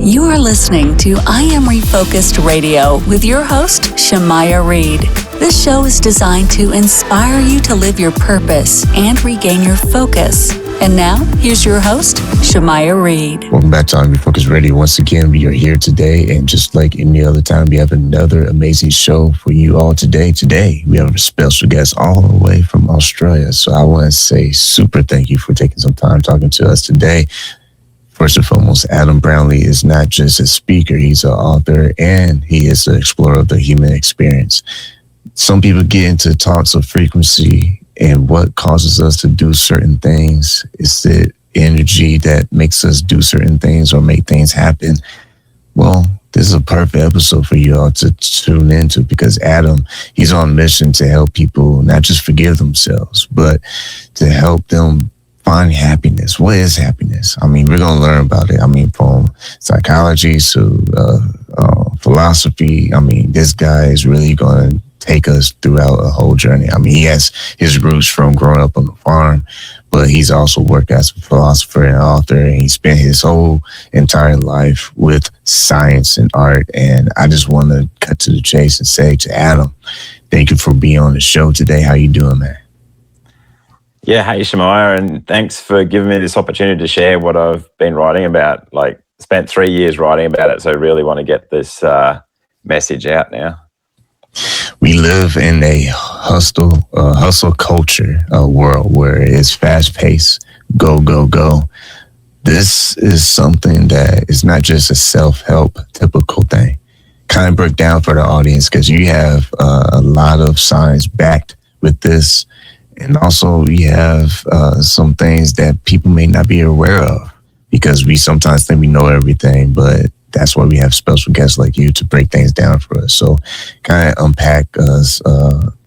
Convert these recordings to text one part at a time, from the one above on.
You are listening to I Am Refocused Radio with your host, Shamaya Reed. This show is designed to inspire you to live your purpose and regain your focus. And now, here's your host, Shamaya Reed. Welcome back to I Am Refocused Radio. Once again, we are here today, and just like any other time, we have another amazing show for you all today. Today, we have a special guest all the way from Australia. So I want to say super thank you for taking some time talking to us today. First and foremost, Adam Brownlie is not just a speaker, he's an author, and he is an explorer of the human experience. Some people get into talks of frequency and what causes us to do certain things. Is the energy that makes us do certain things or make things happen? Well, this is a perfect episode for you all to tune into, because Adam, he's on a mission to help people not just forgive themselves, but to help them find happiness. What is happiness? I mean, we're going to learn about it. I mean, from psychology to philosophy. I mean, this guy is really going to take us throughout a whole journey. I mean, he has his roots from growing up on the farm, but he's also worked as a philosopher and author, and he spent his whole entire life with science and art. And I just want to cut to the chase and say to Adam, thank you for being on the show today. How you doing, man? Yeah, hey Shamaya, and thanks for giving me this opportunity to share what I've been writing about. Like, spent 3 years writing about it, so I really want to get this message out now. We live in a hustle culture world where it's fast paced, go, go, go. This is something that is not just a self-help typical thing. Kind of break down for the audience, because you have a lot of science backed with this. And also we have some things that people may not be aware of, because we sometimes think we know everything, but that's why we have special guests like you to break things down for us. So kind of unpack us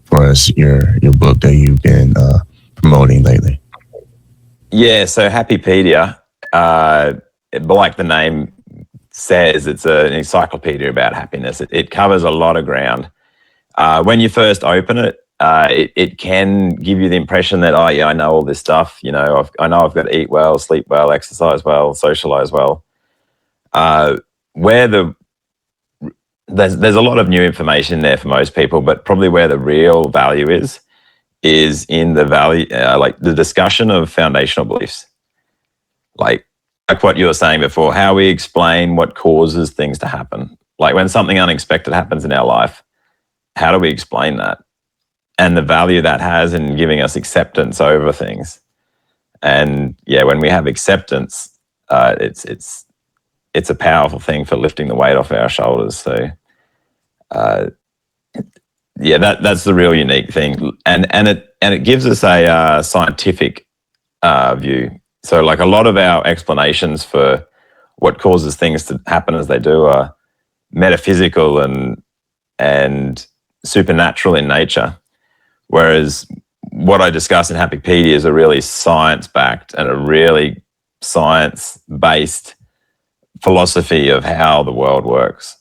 for us your book that you've been promoting lately. Yeah, so Happypedia, like the name says, it's an encyclopedia about happiness. It covers a lot of ground. When you first open it, it can give you the impression that, oh yeah, I know all this stuff. You know, I know I've got to eat well, sleep well, exercise well, socialize well. There's a lot of new information there for most people, but probably where the real value is in the value, like the discussion of foundational beliefs, like what you were saying before, how we explain what causes things to happen. Like when something unexpected happens in our life, how do we explain that? And the value that has in giving us acceptance over things. And yeah, when we have acceptance, it's a powerful thing for lifting the weight off our shoulders. So yeah, that's the real unique thing. And it gives us a scientific view. So like a lot of our explanations for what causes things to happen as they do are metaphysical and supernatural in nature. Whereas what I discuss in Happypedia is a really science-backed and a really science-based philosophy of how the world works.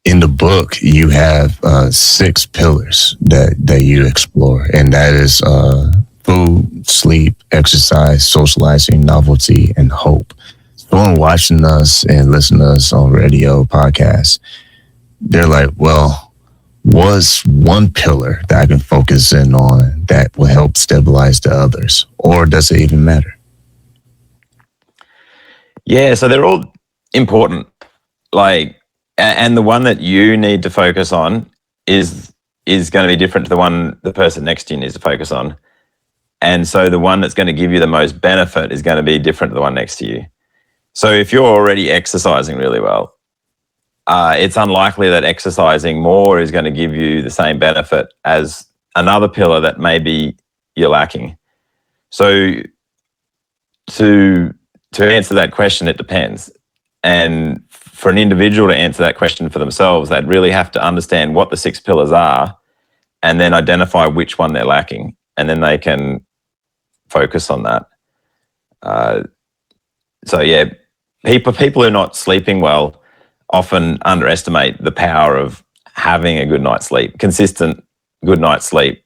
In the book, you have 6 pillars that you explore, and that is food, sleep, exercise, socializing, novelty, and hope. Someone watching us and listening to us on radio, podcasts, they're like, well, what's one pillar that I can focus in on that will help stabilize the others? Or does it even matter? Yeah, so they're all important. Like, and the one that you need to focus on is going to be different to the one the person next to you needs to focus on. And so the one that's going to give you the most benefit is going to be different to the one next to you. So if you're already exercising really well, it's unlikely that exercising more is going to give you the same benefit as another pillar that maybe you're lacking. So to answer that question, it depends. And for an individual to answer that question for themselves, they'd really have to understand what the 6 pillars are and then identify which one they're lacking. And then they can focus on that. So yeah, people who are not sleeping well often underestimate the power of having a good night's sleep, consistent good night's sleep.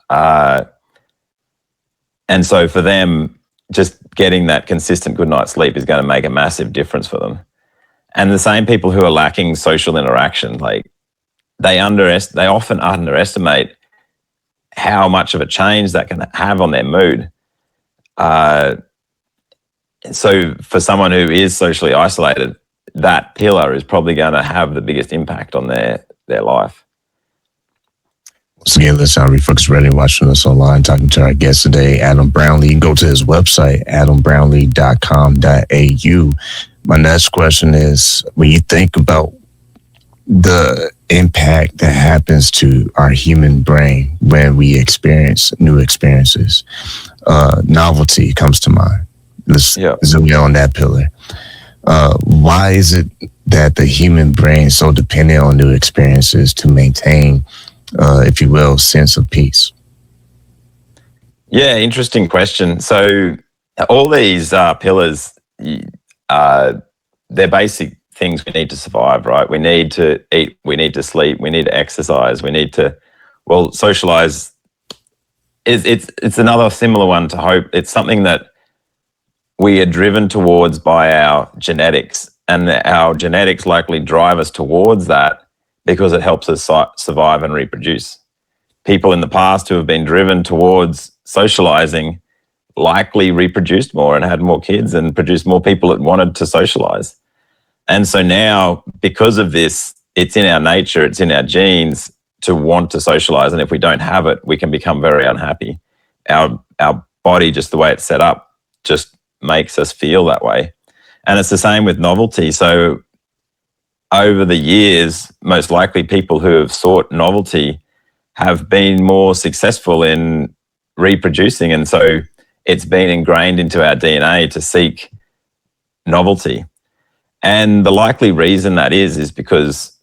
And so for them, just getting that consistent good night's sleep is going to make a massive difference for them. And the same people who are lacking social interaction, like they often underestimate how much of a change that can have on their mood. So for someone who is socially isolated, that pillar is probably going to have the biggest impact on their life. Once again, let's Refocused Radio, watching us online, talking to our guest today, Adam Brownlie. You can go to his website, adambrownlie.com.au. My next question is, when you think about the impact that happens to our human brain when we experience new experiences, novelty comes to mind. Let's zoom in on that pillar. Why is it that the human brain is so dependent on new experiences to maintain, if you will, sense of peace? Yeah, interesting question. So all these pillars, they're basic things we need to survive, right? We need to eat, we need to sleep, we need to exercise, we need to, socialize. It's another similar one to hope. It's something that we are driven towards by our genetics, and our genetics likely drive us towards that because it helps us survive and reproduce. People in the past who have been driven towards socializing likely reproduced more and had more kids and produced more people that wanted to socialize. And so now, because of this, it's in our nature, it's in our genes to want to socialize. And if we don't have it, we can become very unhappy. Our body, just the way it's set up, just makes us feel that way. And it's the same with novelty. So over the years, most likely people who have sought novelty have been more successful in reproducing. And so it's been ingrained into our DNA to seek novelty. And the likely reason that is because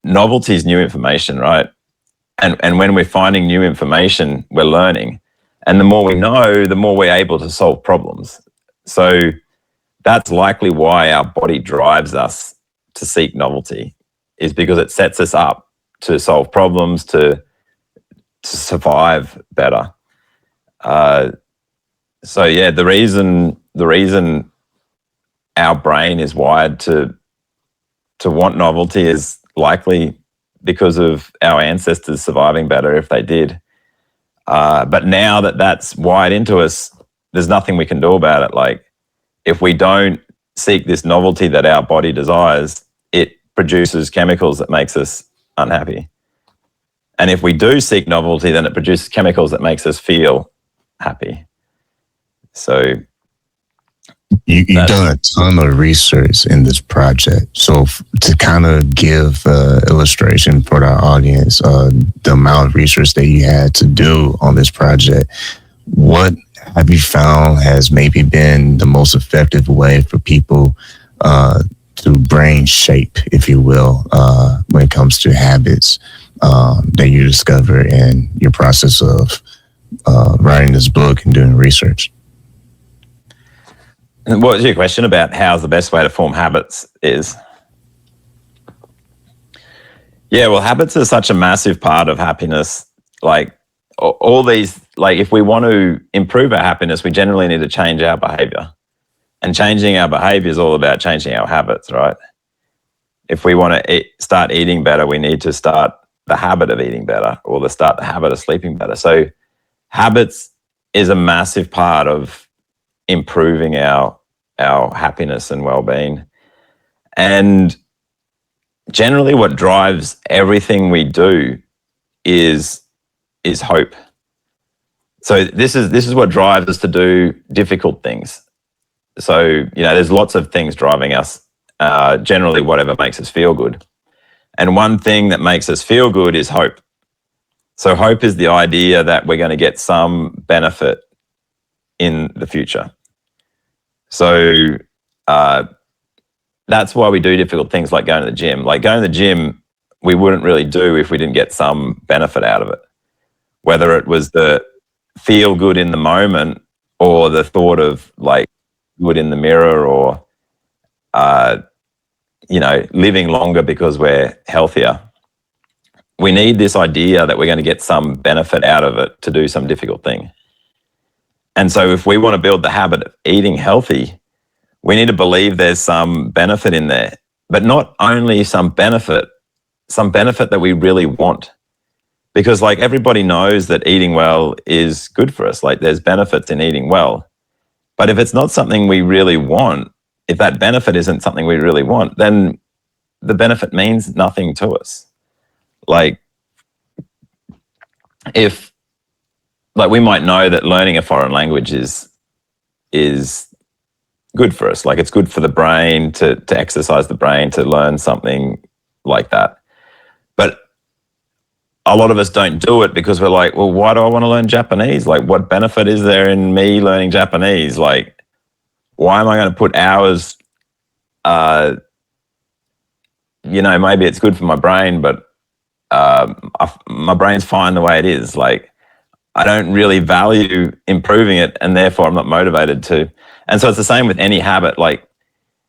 novelty is new information, right? And when we're finding new information, we're learning. And the more we know, the more we're able to solve problems. So that's likely why our body drives us to seek novelty, is because it sets us up to solve problems, to survive better. So yeah, the reason our brain is wired to want novelty is likely because of our ancestors surviving better if they did. But now that that's wired into us, there's nothing we can do about it. Like, if we don't seek this novelty that our body desires, it produces chemicals that makes us unhappy. And if we do seek novelty, then it produces chemicals that makes us feel happy. So you've done a ton of research in this project. So to kind of give illustration for our audience, the amount of research that you had to do on this project, what have you found has maybe been the most effective way for people to brain shape, if you will, when it comes to habits that you discover in your process of writing this book and doing research? What was your question about how's the best way to form habits is? Yeah, well, habits are such a massive part of happiness. Like all these, like if we want to improve our happiness, we generally need to change our behavior. And changing our behavior is all about changing our habits, right? If we want to start eating better, we need to start the habit of eating better, or start the habit of sleeping better. So habits is a massive part of improving our happiness and well-being. And generally what drives everything we do is hope. So this is what drives us to do difficult things. So, there's lots of things driving us, generally whatever makes us feel good. And one thing that makes us feel good is hope. So hope is the idea that we're going to get some benefit in the future. So that's why we do difficult things like going to the gym. Like going to the gym, we wouldn't really do if we didn't get some benefit out of it. Whether it was the feel good in the moment, or the thought of like good in the mirror, or living longer because we're healthier. We need this idea that we're going to get some benefit out of it to do some difficult thing. And so if we want to build the habit of eating healthy, we need to believe there's some benefit in there, but not only some benefit that we really want. Because like everybody knows that eating well is good for us. Like there's benefits in eating well. But if it's not something we really want, if that benefit isn't something we really want, then the benefit means nothing to us. Like if, like we might know that learning a foreign language is good for us. Like it's good for the brain to exercise the brain, to learn something like that. But a lot of us don't do it because we're like, well, why do I want to learn Japanese? Like what benefit is there in me learning Japanese? Like, why am I going to put hours, maybe it's good for my brain, but my brain's fine the way it is. Like, I don't really value improving it, and therefore I'm not motivated to. And so it's the same with any habit. Like,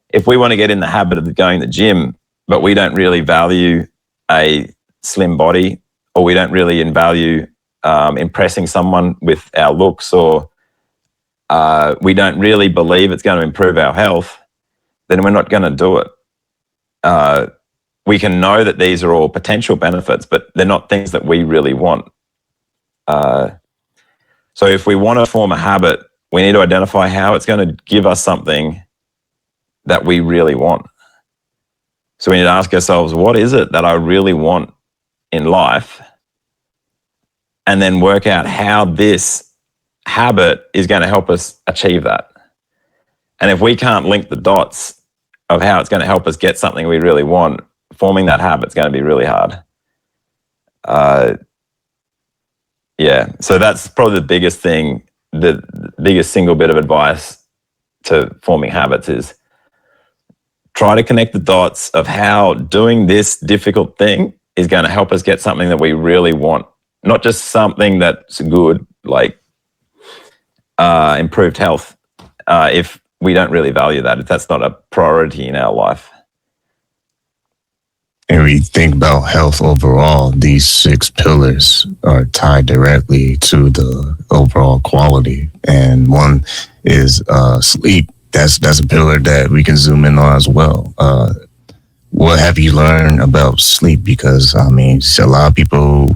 if we want to get in the habit of going to the gym, but we don't really value a slim body, or we don't really value impressing someone with our looks, or we don't really believe it's going to improve our health, then we're not going to do it. We can know that these are all potential benefits, but they're not things that we really want. So if we want to form a habit, we need to identify how it's going to give us something that we really want. So we need to ask ourselves, what is it that I really want in life? And then work out how this habit is going to help us achieve that. And if we can't link the dots of how it's going to help us get something we really want, forming that habit is going to be really hard. So that's probably the biggest thing, the biggest single bit of advice to forming habits is try to connect the dots of how doing this difficult thing is going to help us get something that we really want. Not just something that's good, like improved health, if we don't really value that, if that's not a priority in our life. And we think about health overall, these 6 pillars are tied directly to the overall quality. And one is sleep. That's a pillar that we can zoom in on as well. What have you learned about sleep? Because, I mean, a lot of people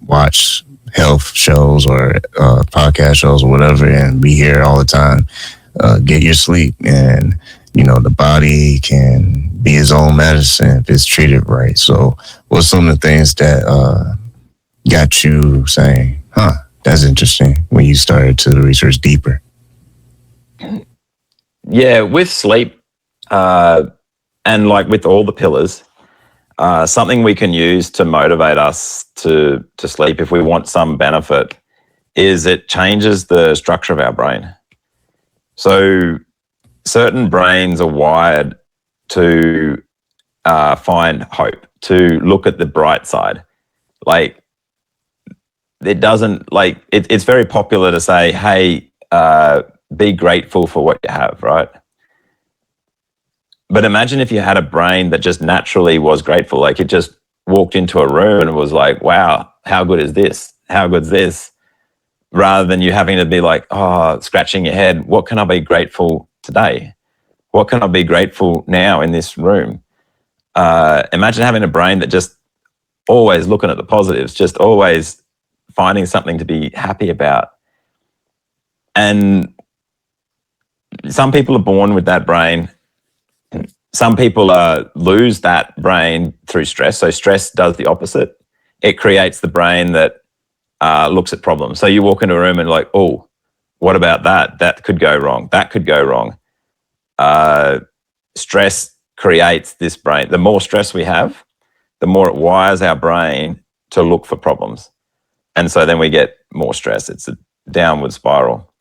watch health shows or podcast shows or whatever, and we hear all the time, get your sleep. And, the body can be its own medicine if it's treated right. So what's some of the things that got you saying, that's interesting, when you started to research deeper? Yeah, with sleep, and like with all the pillars, something we can use to motivate us to sleep if we want some benefit is it changes the structure of our brain. So certain brains are wired to find hope, to look at the bright side. Like it doesn't, like it's very popular to say, hey, be grateful for what you have, right? But imagine if you had a brain that just naturally was grateful, like it just walked into a room and was like, wow, how good is this? How good's this? Rather than you having to be like, scratching your head, what can I be grateful today? What can I be grateful now in this room? Imagine having a brain that just always looking at the positives, just always finding something to be happy about. And some people are born with that brain. Some people lose that brain through stress. So stress does the opposite. It creates the brain that looks at problems. So you walk into a room and like, oh, what about that? That could go wrong. That could go wrong. Stress creates this brain. The more stress we have, the more it wires our brain to look for problems. And so then we get more stress. It's a downward spiral.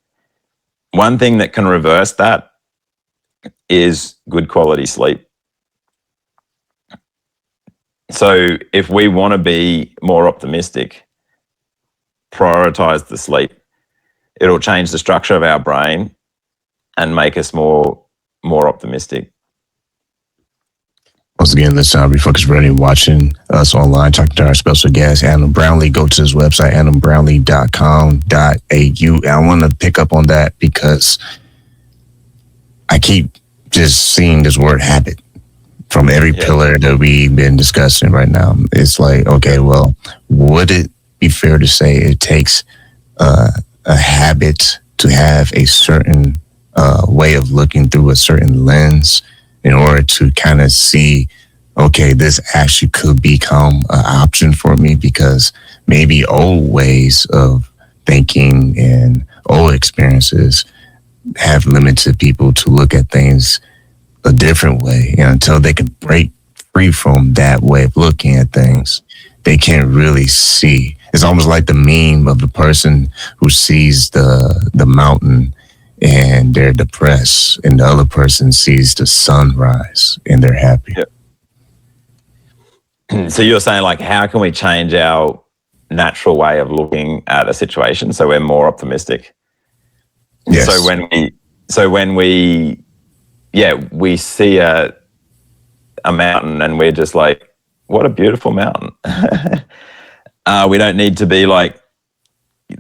One thing that can reverse that is good quality sleep. So if we want to be more optimistic, prioritize the sleep. It'll change the structure of our brain and make us more optimistic. Once again, this time Refocused Radio, watching us online, talking to our special guest, Adam Brownlie. Go to his website, adambrownlie.com.au. I want to pick up on that because I keep just seeing this word habit from every pillar that we've been discussing right now. It's like, okay, well, would it be fair to say it takes a habit to have a certain way of looking through a certain lens in order to kind of see, okay, this actually could become an option for me, because maybe old ways of thinking and old experiences have limited people to look at things a different way. And until they can break free from that way of looking at things, they can't really see. It's almost like the meme of the person who sees the mountain and they're depressed, and the other person sees the sunrise and they're happy. Yep. So you're saying, like, how can we change our natural way of looking at a situation so we're more optimistic? Yes. So when we see a mountain and we're just like, what a beautiful mountain. We don't need to be like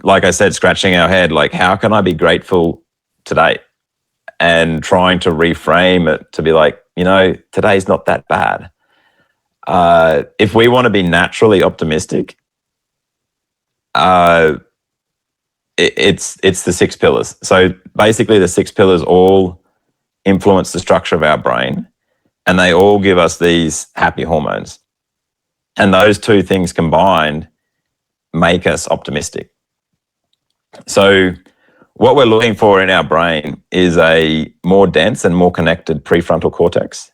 I said, scratching our head, like, how can I be grateful today? And trying to reframe it to be like, today's not that bad. If we want to be naturally optimistic, it's the 6 pillars. So basically the 6 pillars all influence the structure of our brain, and they all give us these happy hormones. And those two things combined make us optimistic. So what we're looking for in our brain is a more dense and more connected prefrontal cortex,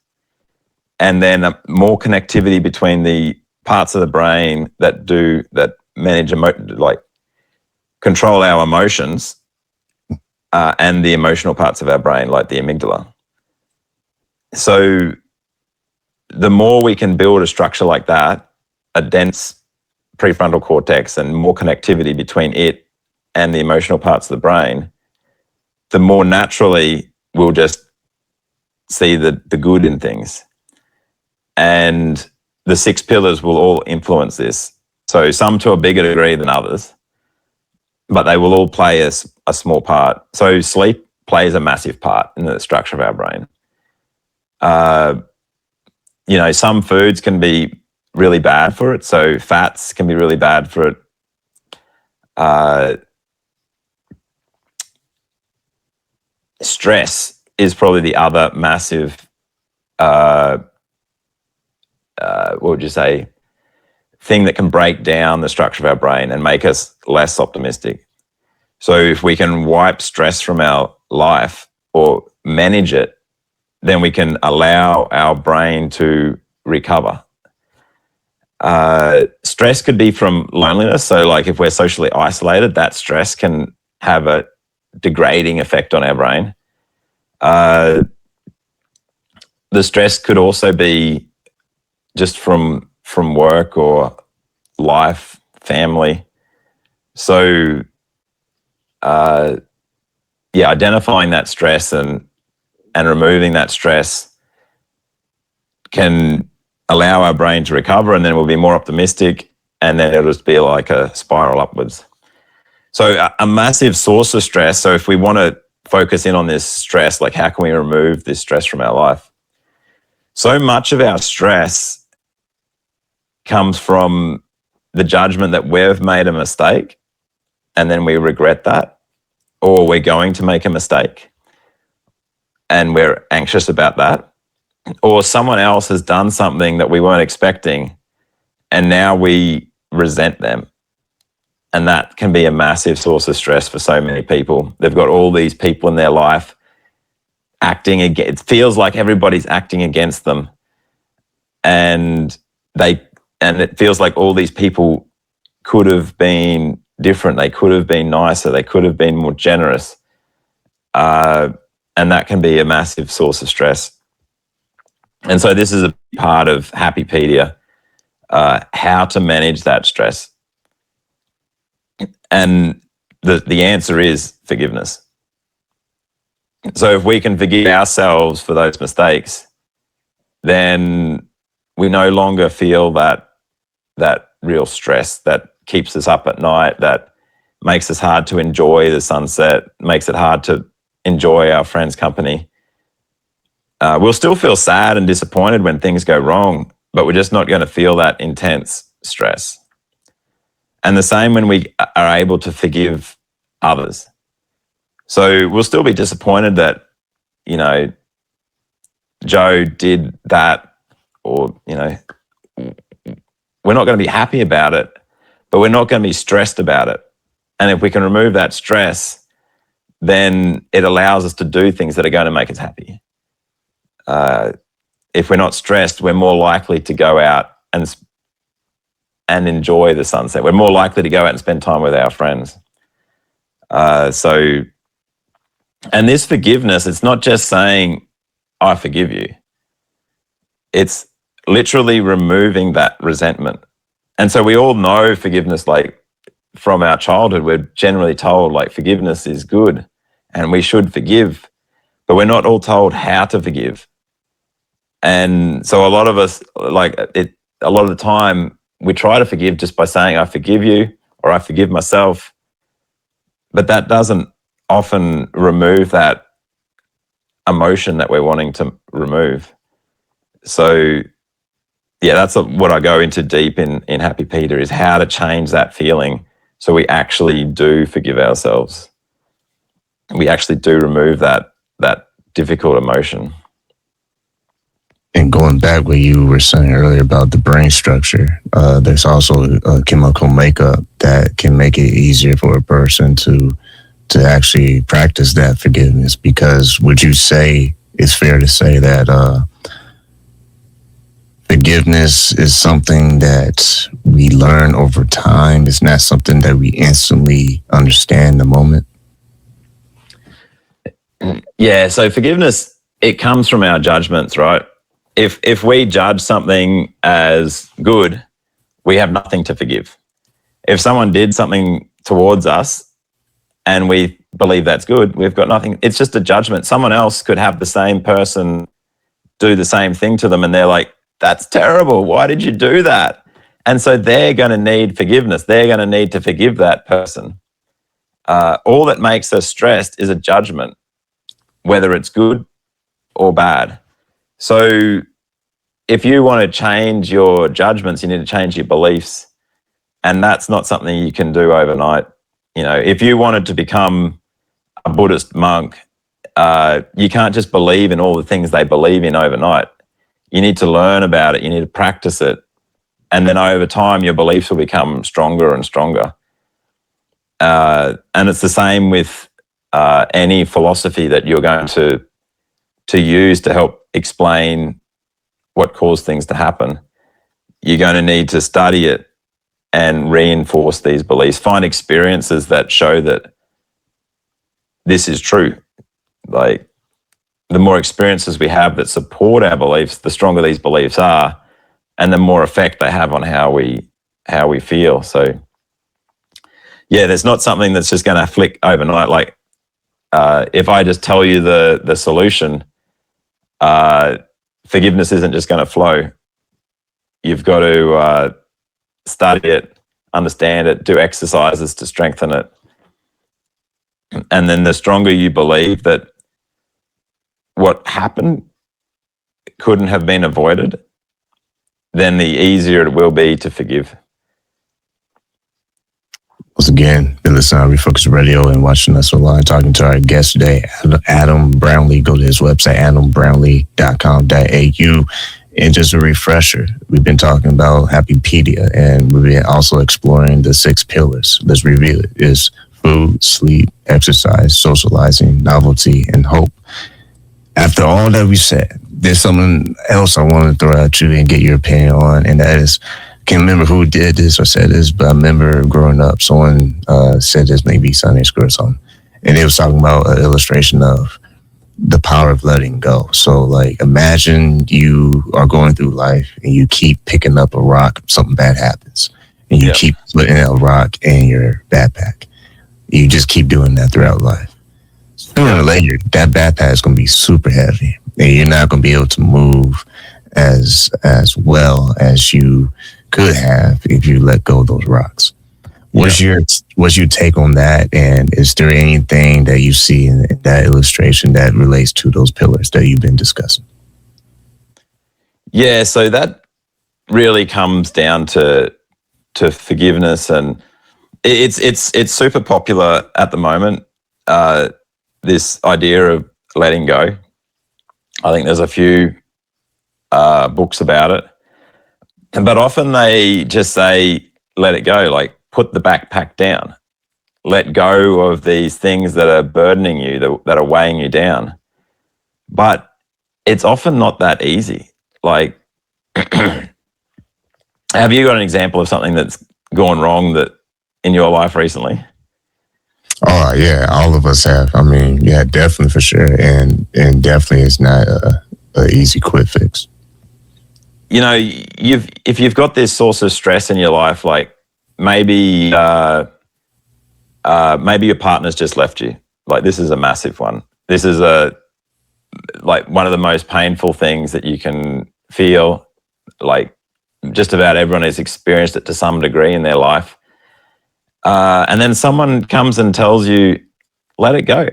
and then more connectivity between the parts of the brain that manage, control our emotions, and the emotional parts of our brain, like the amygdala. So the more we can build a structure like that, a dense prefrontal cortex and more connectivity between it and the emotional parts of the brain, the more naturally we'll just see the good in things. And the 6 pillars will all influence this. So some to a bigger degree than others, but they will all play a small part. So sleep plays a massive part in the structure of our brain. Some foods can be really bad for it. So fats can be really bad for it. Stress is probably the other massive, what would you say, thing that can break down the structure of our brain and make us less optimistic. So if we can wipe stress from our life or manage it, then we can allow our brain to recover. Stress could be from loneliness. So like if we're socially isolated, that stress can have a degrading effect on our brain. The stress could also be just from work or life, family. So identifying that stress and removing that stress can allow our brain to recover, and then we'll be more optimistic, and then it'll just be like a spiral upwards. So a massive source of stress. So if we want to focus in on this stress, like how can we remove this stress from our life? So much of our stress comes from the judgment that we've made a mistake and then we regret that, or we're going to make a mistake and we're anxious about that, or someone else has done something that we weren't expecting and now we resent them. And that can be a massive source of stress for so many people. They've got all these people in their life acting against, it feels like everybody's acting against them. And it feels like all these people could have been different. They could have been nicer. They could have been more generous. And that can be a massive source of stress. And so this is a part of Happypedia, how to manage that stress. And the answer is forgiveness. So if we can forgive ourselves for those mistakes, then we no longer feel that real stress that keeps us up at night, that makes us hard to enjoy the sunset, makes it hard to enjoy our friends' company. We'll still feel sad and disappointed when things go wrong, but we're just not going to feel that intense stress. And the same when we are able to forgive others. So we'll still be disappointed that, you know, Joe did that, or, you know, we're not going to be happy about it, but we're not going to be stressed about it. And if we can remove that stress, then it allows us to do things that are going to make us happy. If we're not stressed, we're more likely to go out and enjoy the sunset. We're more likely to go out and spend time with our friends. And this forgiveness, it's not just saying, I forgive you. It's literally removing that resentment. And so we all know forgiveness, like from our childhood, we're generally told like forgiveness is good and we should forgive, but we're not all told how to forgive. And so a lot of us, a lot of the time, we try to forgive just by saying, I forgive you, or I forgive myself. But that doesn't often remove that emotion that we're wanting to remove. So, yeah, that's what I go into deep in Happypedia, is how to change that feeling so we actually do forgive ourselves. We actually do remove that difficult emotion. And going back what you were saying earlier about the brain structure, there's also a chemical makeup that can make it easier for a person to actually practice that forgiveness. Because would you say it's fair to say that forgiveness is something that we learn over time? It's not something that we instantly understand in the moment? Yeah, so forgiveness, it comes from our judgments, right? If we judge something as good, we have nothing to forgive. If someone did something towards us and we believe that's good, we've got nothing. It's just a judgment. Someone else could have the same person do the same thing to them and they're like, that's terrible. Why did you do that? And so they're going to need forgiveness. They're going to need to forgive that person. All that makes us stressed is a judgment, whether it's good or bad. So if you want to change your judgments, you need to change your beliefs. And that's not something you can do overnight. You know, if you wanted to become a Buddhist monk, you can't just believe in all the things they believe in overnight. You need to learn about it. You need to practice it. And then over time, your beliefs will become stronger and stronger. And it's the same with any philosophy that you're going to use to help explain what caused things to happen. You're going to need to study it and reinforce these beliefs. Find experiences that show that this is true. Like, the more experiences we have that support our beliefs, the stronger these beliefs are, and the more effect they have on how we feel. So, yeah, there's not something that's just going to flick overnight. Like, if I just tell you the solution, forgiveness isn't just going to flow. You've got to study it, understand it, do exercises to strengthen it. And then the stronger you believe that what happened couldn't have been avoided, then the easier it will be to forgive. Once again, been listening to Refocused Radio and watching us online, talking to our guest today, Adam Brownlie. Go to his website, adambrownlie.com.au. And just a refresher, we've been talking about Happypedia, and we've been also exploring the 6 pillars. Let's review it. It's food, sleep, exercise, socializing, novelty, and hope. After all that we said, there's something else I want to throw at you and get your opinion on, and that is, I can't remember who did this or said this, but I remember growing up, someone said this, maybe Sunday school or something, and they was talking about an illustration of the power of letting go. So, like, imagine you are going through life and you keep picking up a rock, something bad happens, and you keep putting a rock in your backpack. You just keep doing that throughout life. Sooner or later, that backpack is going to be super heavy, and you're not going to be able to move as well as you could have if you let go of those rocks. What's your take on that? And is there anything that you see in that illustration that relates to those pillars that you've been discussing? Yeah, so that really comes down to forgiveness, and it's super popular at the moment. This idea of letting go. I think there's a few books about it, but often they just say, let it go, like put the backpack down, let go of these things that are burdening you, that are weighing you down. But it's often not that easy. Like, have you got an example of something that's gone wrong that in your life recently? Oh yeah, all of us have. I mean, yeah, definitely, for sure, and definitely it's not a easy quick fix. You know, if you've got this source of stress in your life, like maybe your partner's just left you. Like, this is a massive one. This is like one of the most painful things that you can feel. Like, just about everyone has experienced it to some degree in their life. And then someone comes and tells you, let it go.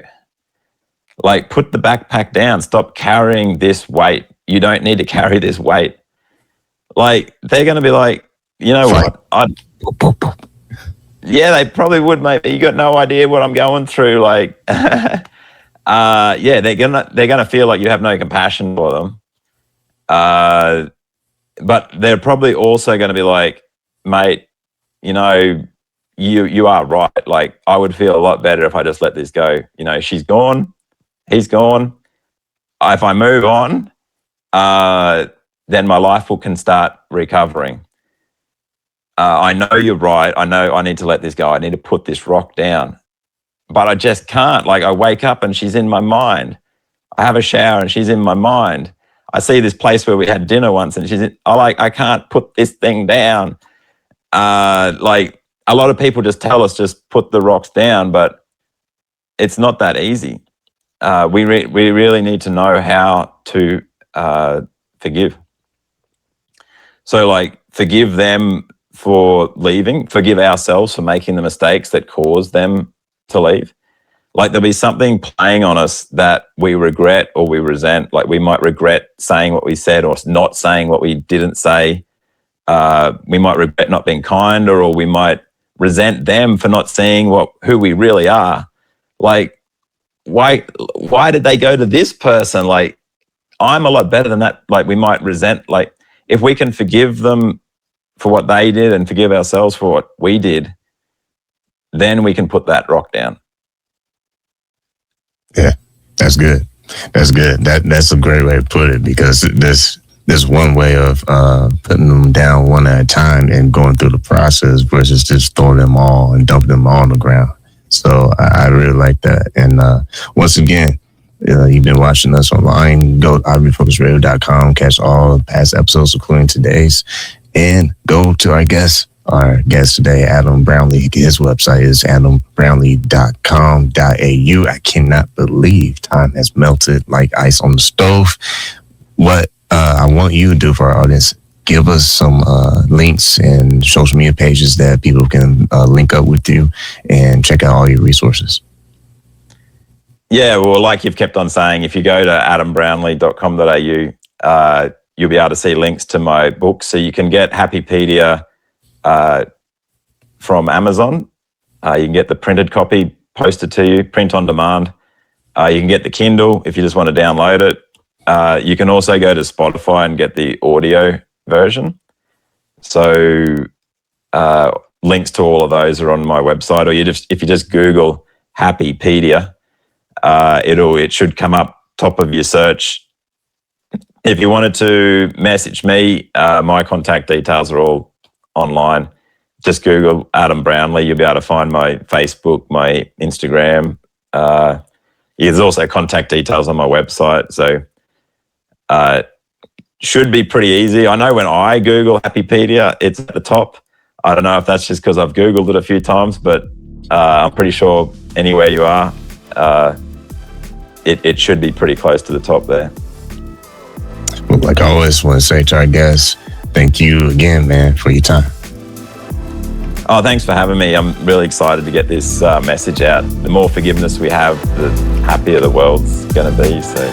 Like, put the backpack down. Stop carrying this weight. You don't need to carry this weight. Like, they're going to be like, you know what? Yeah, they probably would, mate. You got no idea what I'm going through. Like, yeah, they're gonna feel like you have no compassion for them. But they're probably also going to be like, mate, you know, you are right. Like, I would feel a lot better if I just let this go. You know, she's gone, he's gone. If I move on, then my life can start recovering. I know you're right. I know I need to let this go. I need to put this rock down, but I just can't. Like, I wake up and she's in my mind. I have a shower and she's in my mind. I see this place where we had dinner once and I can't put this thing down. Like, a lot of people just tell us, just put the rocks down, but it's not that easy. We really need to know how to forgive. So, like, forgive them for leaving, forgive ourselves for making the mistakes that caused them to leave. Like, there'll be something playing on us that we regret or we resent. Like, we might regret saying what we said or not saying what we didn't say. We might regret not being kinder, or we might resent them for not seeing who we really are. Like, why did they go to this person? Like, I'm a lot better than that. Like, we might resent, like, if we can forgive them for what they did and forgive ourselves for what we did, then we can put that rock down. Yeah, that's good. That's good. That's a great way to put it, because there's one way of putting them down one at a time and going through the process versus just throwing them all and dumping them all on the ground. So I really like that. And once again, you've been watching us online. Go to refocusedradio.com, catch all past episodes, including today's, and go to our guest today, Adam Brownlie. His website is adambrownlie.com.au. I cannot believe time has melted like ice on the stove. What I want you to do for our audience, give us some links and social media pages that people can link up with you and check out all your resources. Yeah, well, like you've kept on saying, if you go to adambrownlie.com.au, you'll be able to see links to my books. So you can get Happypedia from Amazon. You can get the printed copy posted to you, print on demand. You can get the Kindle if you just want to download it. You can also go to Spotify and get the audio version. So links to all of those are on my website, or if you just Google Happypedia, it should come up top of your search. If you wanted to message me, my contact details are all online. Just Google Adam Brownlie. You'll be able to find my Facebook, my Instagram. There's also contact details on my website. So should be pretty easy. I know when I Google Happypedia, it's at the top. I don't know if that's just because I've Googled it a few times, but I'm pretty sure anywhere you are, it should be pretty close to the top there. Well, like I always want to say to our guests, thank you again, man, for your time. Oh, thanks for having me. I'm really excited to get this message out. The more forgiveness we have, the happier the world's going to be. So